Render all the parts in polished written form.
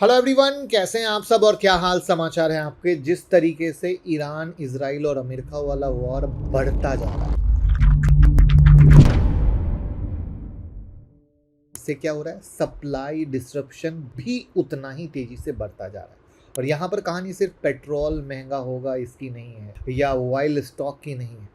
Hello everyone, कैसे हैं आप सब और क्या हाल समाचार हैं आपके। जिस तरीके से ईरान, इजराइल और अमेरिका वाला वॉर बढ़ता जा रहा है, इससे क्या हो रहा है, सप्लाई डिसरप्शन भी उतना ही तेजी से बढ़ता जा रहा है। और यहाँ पर कहानी सिर्फ पेट्रोल महंगा होगा इसकी नहीं है, या ऑयल स्टॉक की नहीं है,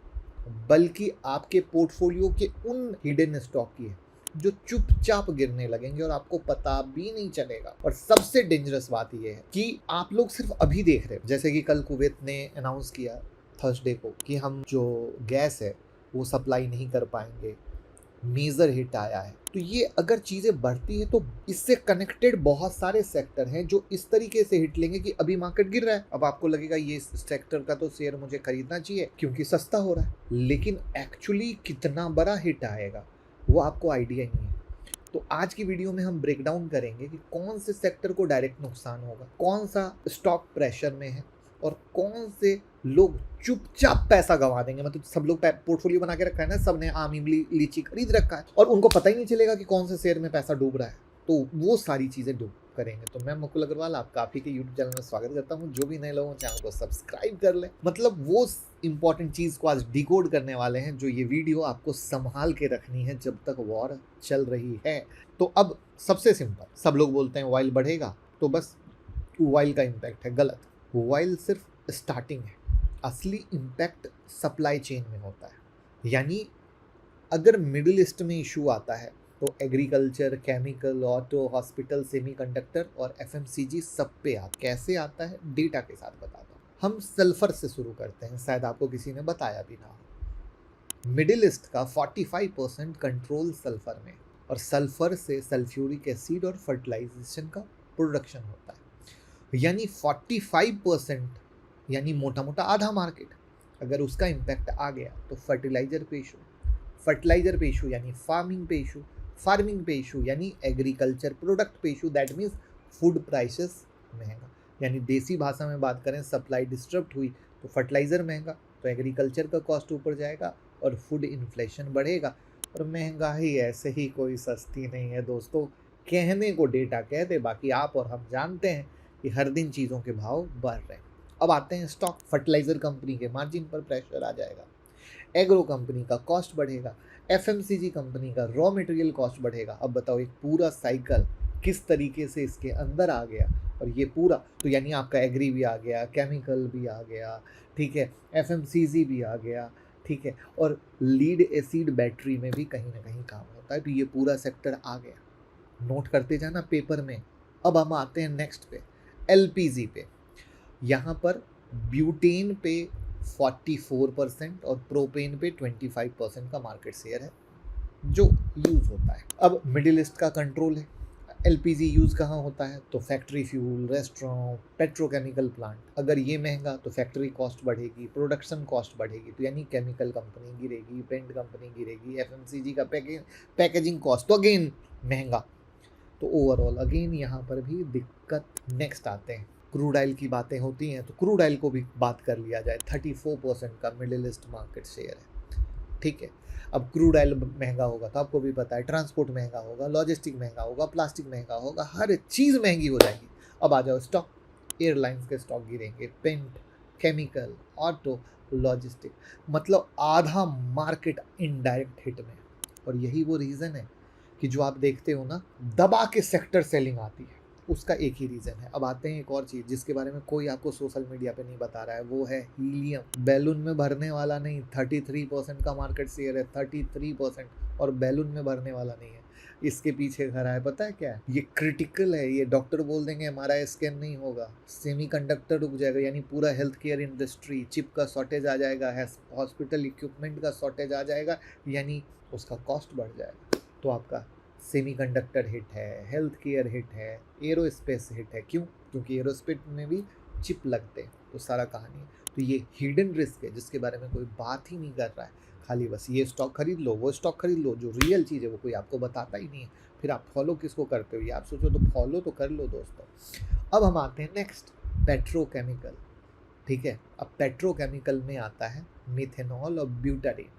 बल्कि आपके पोर्टफोलियो के उन हिडन स्टॉक की है जो चुपचाप गिरने लगेंगे और आपको पता भी नहीं चलेगा। और सबसे डेंजरस बात यह है कि आप लोग सिर्फ अभी देख रहे हो, जैसे कि कल कुवैत ने अनाउंस किया थर्सडे को कि हम जो गैस है वो सप्लाई नहीं कर पाएंगे, मेजर हिट आया है। तो ये अगर चीजें बढ़ती है तो इससे कनेक्टेड बहुत सारे सेक्टर हैं जो इस तरीके से हिट लेंगे कि अभी मार्केट गिर रहा है, अब आपको लगेगा ये सेक्टर का तो शेयर मुझे खरीदना चाहिए क्योंकि सस्ता हो रहा है, लेकिन एक्चुअली कितना बड़ा हिट आएगा वो आपको आइडिया नहीं है। तो आज की वीडियो में हम ब्रेक डाउन करेंगे कि कौन से सेक्टर को डायरेक्ट नुकसान होगा, कौन सा स्टॉक प्रेशर में है और कौन से लोग चुपचाप पैसा गंवा देंगे। मतलब सब लोग पोर्टफोलियो बना के रखा है ना, सबने आम इमली लीची खरीद रखा है और उनको पता ही नहीं चलेगा कि कौन से शेयर में पैसा डूब रहा है। तो वो सारी चीजें डूब करेंगे। तो मैं मुकुल अग्रवाल आपका आप ही के यूट्यूब चैनल में स्वागत करता हूँ। जो भी नए लोगों चैनल को सब्सक्राइब कर ले। मतलब वो इंपॉर्टेंट चीज को आज डिकोड करने वाले हैं जो ये वीडियो आपको संभाल के रखनी है जब तक वॉर चल रही है। तो अब सबसे सिंपल, सब लोग बोलते हैं ऑयल बढ़ेगा तो बस ऑयल का इम्पैक्ट है। गलत, ऑयल सिर्फ स्टार्टिंग है, असली इम्पैक्ट सप्लाई चेन में होता है। यानी अगर मिडिल ईस्ट में इशू आता है तो agriculture, chemical, auto, hospital, semiconductor और एफएमसीजी सब पे कैसे आता है, डेटा के साथ बताता हूँ। हम सल्फर से शुरू करते हैं, शायद आपको किसी ने बताया भी ना हो। मिडिल ईस्ट का 45% कंट्रोल सल्फर में, और सल्फर से सल्फ्यूरिक एसिड और फर्टिलाइजेशन का प्रोडक्शन होता है। यानी 45%, यानी मोटा मोटा आधा मार्केट। अगर उसका इम्पैक्ट आ गया तो फर्टिलाइजर पे इशू, फर्टिलाइजर पे इशू यानी फार्मिंग पे इशू, फार्मिंग पे इशू यानी एग्रीकल्चर प्रोडक्ट पे issue, that means food prices महंगा। यानी देसी भाषा में बात करें, सप्लाई डिस्टर्ब हुई तो फर्टिलाइजर महंगा, तो एग्रीकल्चर का कॉस्ट ऊपर जाएगा और फूड इन्फ्लेशन बढ़ेगा। और महंगाई ऐसे ही कोई सस्ती नहीं है दोस्तों, कहने को डेटा कह दे, बाकी आप और हम जानते हैं कि हर दिन चीज़ों के भाव बढ़ रहे हैं। अब आते हैं स्टॉक। फर्टिलाइजर कंपनी के मार्जिन पर प्रेशर आ जाएगा, एग्रो कंपनी का कॉस्ट बढ़ेगा, एफएमसीजी कंपनी का रॉ मटेरियल कॉस्ट बढ़ेगा। अब बताओ एक पूरा साइकिल किस तरीके से इसके अंदर आ गया। और ये पूरा तो यानी आपका एग्री भी आ गया, केमिकल भी आ गया, ठीक है, एफएमसीजी भी आ गया, ठीक है, और लीड एसिड बैटरी में भी कहीं ना कहीं काम होता है। तो ये पूरा सेक्टर आ गया, नोट करते जाना पेपर में। अब हम आते हैं नेक्स्ट पे, एलपीजी पे। यहाँ पर ब्यूटेन पे 44% और प्रोपेन पे 25% का मार्केट शेयर है जो यूज़ होता है। अब मिडिल ईस्ट का कंट्रोल है। एलपीजी यूज़ कहाँ होता है, तो factory fuel, restaurant, petrochemical plant. अगर ये महंगा तो फैक्ट्री कॉस्ट बढ़ेगी, प्रोडक्शन कॉस्ट बढ़ेगी, तो यानी केमिकल कंपनी गिरेगी, पेंट कंपनी गिरेगी, एफएमसीजी का पैकेजिंग कॉस्ट तो अगेन महंगा। तो ओवरऑल अगेन यहाँ पर भी दिक्कत। नेक्स्ट आते हैं, क्रूड ऑयल की बातें होती हैं तो क्रूड ऑयल को भी बात कर लिया जाए। 34% का मिडिल ईस्ट मार्केट शेयर है, ठीक है। अब क्रूड ऑयल महंगा होगा तो आपको भी पता है ट्रांसपोर्ट महंगा होगा, लॉजिस्टिक महंगा होगा, प्लास्टिक महंगा होगा, हर चीज़ महंगी हो जाएगी। अब आ जाओ स्टॉक, एयरलाइंस के स्टॉक गिरेंगे, पेंट, केमिकल, ऑटो, लॉजिस्टिक, मतलब आधा मार्केट इनडायरेक्ट हिट में। और यही वो रीज़न है कि जो आप देखते हो ना, दबा के सेक्टर सेलिंग आती है, उसका एक ही रीज़न है। अब आते हैं एक और चीज़ जिसके बारे में कोई आपको सोशल मीडिया पे नहीं बता रहा है, वो है हीलियम। बैलून में भरने वाला नहीं, 33% का मार्केट शेयर है, 33%, और बैलून में भरने वाला नहीं है। इसके पीछे खड़ा है पता है क्या है, ये क्रिटिकल है। ये डॉक्टर बोल देंगे एमआरआई स्कैन नहीं होगा, सेमीकंडक्टर रुक जाएगा, यानी पूरा हेल्थ केयर इंडस्ट्री, चिप का शॉर्टेज आ जाएगा, हॉस्पिटल इक्विपमेंट का शॉर्टेज आ जाएगा, यानी उसका कॉस्ट बढ़ जाएगा। तो आपका सेमीकंडक्टर हिट है, हेल्थ केयर हिट है, एरोस्पेस हिट है। क्यों? क्योंकि एरोस्पेस में भी चिप लगते हैं, तो सारा कहानी है। तो ये हिडन रिस्क है जिसके बारे में कोई बात ही नहीं कर रहा है। खाली बस ये स्टॉक खरीद लो, वो स्टॉक खरीद लो, जो रियल चीज़ है वो कोई आपको बताता ही नहीं है। फिर आप फॉलो किसको करते हो, ये आप सोचो तो फॉलो तो कर लो दोस्तों। अब हम आते हैं नेक्स्ट, पेट्रोकेमिकल, ठीक है। अब पेट्रोकेमिकल में आता है मिथेनॉल और ब्यूटाडीन।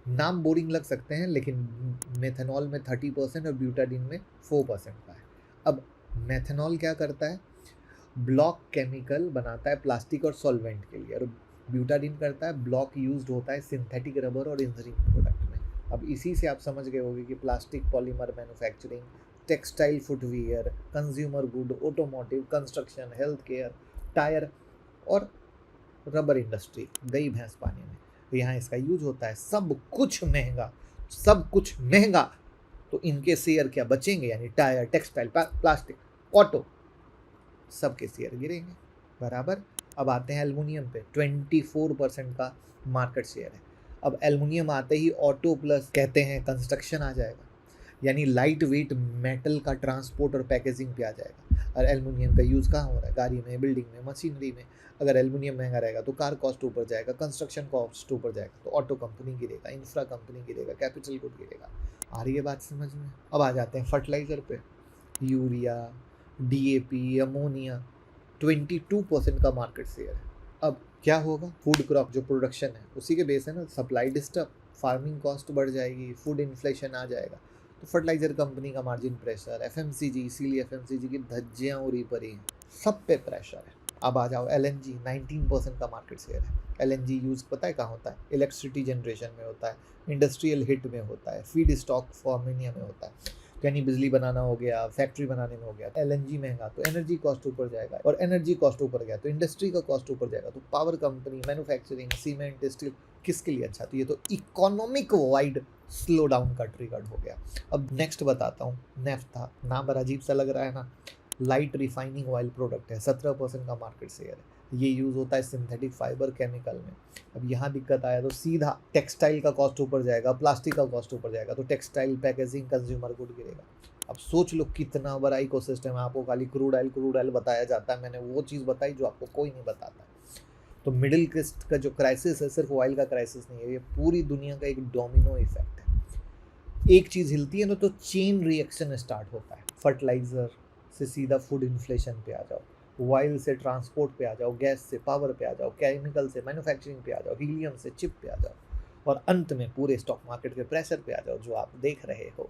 नाम बोरिंग लग सकते हैं लेकिन मेथनॉल में 30% और ब्यूटाडीन में 4% का है। अब मेथनॉल क्या करता है, ब्लॉक केमिकल बनाता है प्लास्टिक और सॉल्वेंट के लिए, और ब्यूटाडीन करता है ब्लॉक यूज्ड होता है सिंथेटिक रबर और इंजीनियरिंग प्रोडक्ट में। अब इसी से आप समझ गए होंगे कि plastic polymer manufacturing, textile footwear, consumer good, automotive, construction, health care, tyre और रबर इंडस्ट्री गई भैंस पानी में, तो यहाँ इसका यूज होता है। सब कुछ महंगा, सब कुछ महंगा, तो इनके शेयर क्या बचेंगे, यानी टायर, टेक्सटाइल, प्लास्टिक, ऑटो, सबके शेयर गिरेंगे बराबर। अब आते हैं एल्युमिनियम पे, 24% का मार्केट शेयर है। अब एल्युमिनियम आते ही ऑटो प्लस कहते हैं कंस्ट्रक्शन आ जाएगा, यानी लाइट वेट मेटल का ट्रांसपोर्ट और पैकेजिंग पे आ जाएगा। और एल्युमिनियम का यूज़ कहाँ हो रहा है, गाड़ी में, बिल्डिंग में, मशीनरी में। अगर एल्युमिनियम महंगा रहेगा तो कार कॉस्ट ऊपर जाएगा, कंस्ट्रक्शन कॉस्ट ऊपर जाएगा, तो ऑटो कंपनी गिरेगा, इंफ्रा कंपनी गिरेगा, कैपिटल गुड गिरेगा। आ रही है बात समझ में। अब आ जाते हैं फर्टिलाइजर पे, यूरिया, डीएपी, अमोनिया, 22% का मार्केट शेयर है। अब क्या होगा, फूड क्रॉप जो प्रोडक्शन है उसी के बेस है ना, सप्लाई डिस्टर्ब, फार्मिंग कॉस्ट बढ़ जाएगी, फूड इन्फ्लेशन आ जाएगा, तो फर्टिलाइजर कंपनी का मार्जिन प्रेशर, एफएमसीजी, इसीलिए एफएमसीजी की धज्जियां उड़ी पड़ी हैं, सब पे प्रेशर है। अब आ जाओ एलएनजी, 19% का मार्केट शेयर है। एलएनजी यूज़ पता है कहाँ होता है, इलेक्ट्रिसिटी जनरेशन में होता है, इंडस्ट्रियल हिट में होता है, फीड स्टॉक फॉर्मिनिया में होता है, यानी बिजली बनाना हो गया, फैक्ट्री बनाने में हो गया। एलएनजी महंगा तो एनर्जी कॉस्ट ऊपर जाएगा, और एनर्जी कॉस्ट ऊपर गया तो इंडस्ट्री का कॉस्ट ऊपर जाएगा, तो power company, manufacturing, cement, steel, किसके लिए अच्छा, तो ये तो इकोनॉमिक वाइड स्लो डाउन का ट्रिगर हो गया। अब नेक्स्ट बताता हूँ, नेफ्था, नाम बड़ा अजीब सा लग रहा है ना, लाइट रिफाइनिंग ऑयल प्रोडक्ट है, 17% का मार्केट शेयर है। ये यूज़ होता है सिंथेटिक फाइबर केमिकल में। अब यहाँ दिक्कत आया तो सीधा टेक्सटाइल का कॉस्ट ऊपर जाएगा, प्लास्टिक का कॉस्ट ऊपर जाएगा, तो टेक्सटाइल, पैकेजिंग, कंज्यूमर गुड गिरेगा। अब सोच लो कितना बड़ा इकोसिस्टम है, आपको खाली क्रूड ऑयल बताया जाता है, मैंने वो चीज़ बताई जो आपको कोई नहीं बताता है। तो मिडिल ईस्ट का जो क्राइसिस है सिर्फ ऑयल का क्राइसिस नहीं है, ये पूरी दुनिया का एक डोमिनो इफेक्ट है। एक चीज़ हिलती है ना तो चेन रिएक्शन स्टार्ट होता है। फर्टिलाइजर से सीधा फूड इन्फ्लेशन पे आ जाओ, ऑयल से ट्रांसपोर्ट पे आ जाओ, गैस से पावर पे आ जाओ, केमिकल से मैन्युफैक्चरिंग पे आ जाओ, हीलियम से चिप पे आ जाओ, और अंत में पूरे स्टॉक मार्केट के प्रेशर पे आ जाओ जो आप देख रहे हो,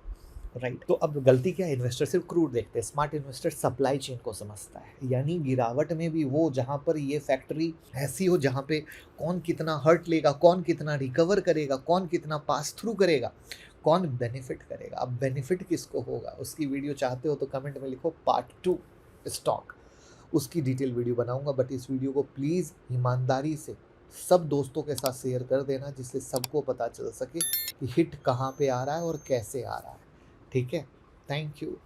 राइट। तो अब गलती क्या है, इन्वेस्टर सिर्फ क्रूड देखते हैं, स्मार्ट इन्वेस्टर सप्लाई चेन को समझता है, यानी गिरावट में भी वो जहाँ पर ये फैक्ट्री ऐसी हो जहाँ पे कौन कितना हर्ट लेगा, कौन कितना रिकवर करेगा, कौन कितना पास थ्रू करेगा, कौन बेनिफिट करेगा। अब बेनिफिट किसको होगा, उसकी वीडियो चाहते हो तो कमेंट में लिखो पार्ट 2 स्टॉक, उसकी डिटेल वीडियो बनाऊंगा। बट इस वीडियो को प्लीज़ ईमानदारी से सब दोस्तों के साथ शेयर कर देना, जिससे सबको पता चल सके कि हिट कहाँ पे आ रहा है और कैसे आ रहा है, ठीक है। Thank you.